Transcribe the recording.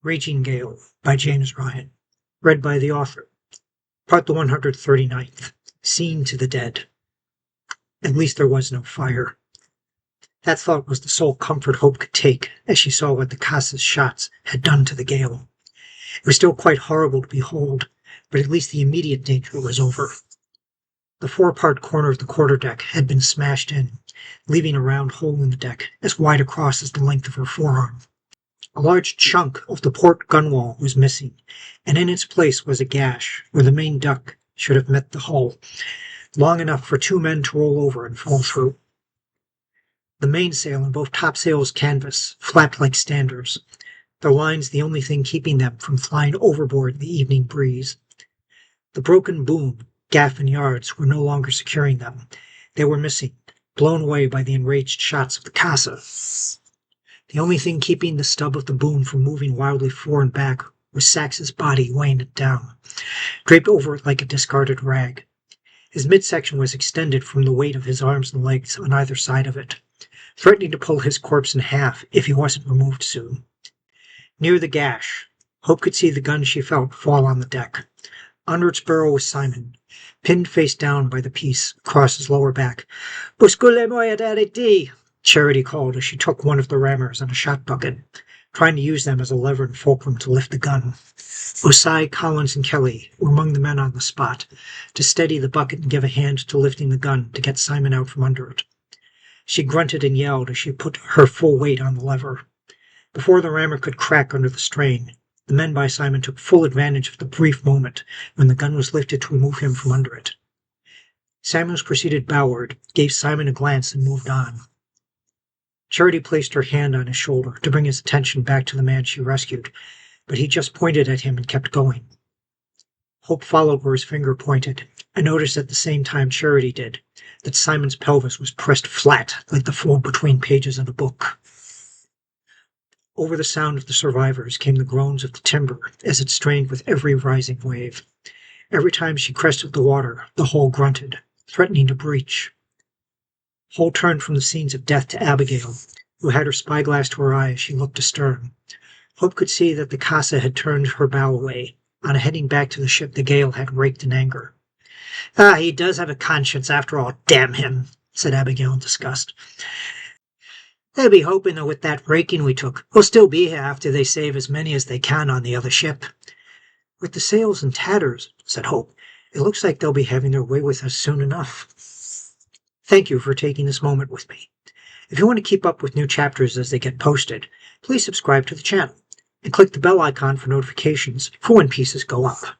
Raging Gale by James Ryan. Read by the author. Part the 139th. Scene to the Dead. At least there was no fire. That thought was the sole comfort Hope could take as she saw what the Casa's shots had done to the Gale. It was still quite horrible to behold, but at least the immediate danger was over. The forepart corner of the quarterdeck had been smashed in, leaving a round hole in the deck as wide across as the length of her forearm. A large chunk of the port gunwale was missing, and in its place was a gash where the main deck should have met the hull, long enough for two men to roll over and fall through. The mainsail and both topsails canvas flapped like standers, their lines the only thing keeping them from flying overboard in the evening breeze. The broken boom, gaff, and yards were no longer securing them. They were missing, blown away by the enraged shots of the Casa. The only thing keeping the stub of the boom from moving wildly fore and back was Sax's body weighing it down, draped over it like a discarded rag. His midsection was extended from the weight of his arms and legs on either side of it, threatening to pull his corpse in half if he wasn't removed soon. Near the gash, Hope could see the gun she felt fall on the deck. Under its barrel was Simon, pinned face down by the piece across his lower back. "Buscule-moi at arrêté," Charity called as she took one of the rammers and a shot bucket, trying to use them as a lever and fulcrum to lift the gun. Osai, Collins, and Kelly were among the men on the spot, to steady the bucket and give a hand to lifting the gun to get Simon out from under it. She grunted and yelled as she put her full weight on the lever. Before the rammer could crack under the strain, the men by Simon took full advantage of the brief moment when the gun was lifted to remove him from under it. Samuels proceeded bowward, gave Simon a glance, and moved on. Charity placed her hand on his shoulder to bring his attention back to the man she rescued, but he just pointed at him and kept going. Hope followed where his finger pointed, and noticed at the same time Charity did that Simon's pelvis was pressed flat like the fold between pages of a book. Over the sound of the survivors came the groans of the timber as it strained with every rising wave. Every time she crested the water, the hull grunted, threatening to breach. Hull turned from the scenes of death to Abigail, who had her spyglass to her eye as she looked astern. Hope could see that the Casa had turned her bow away. On heading back to the ship, the gale had raked in anger. He does have a conscience after all, damn him," said Abigail in disgust. "They'll be hoping that with that raking we took, we'll still be here after they save as many as they can on the other ship." "With the sails in tatters," said Hope, "it looks like they'll be having their way with us soon enough." Thank you for taking this moment with me. If you want to keep up with new chapters as they get posted, please subscribe to the channel and click the bell icon for notifications for when pieces go up.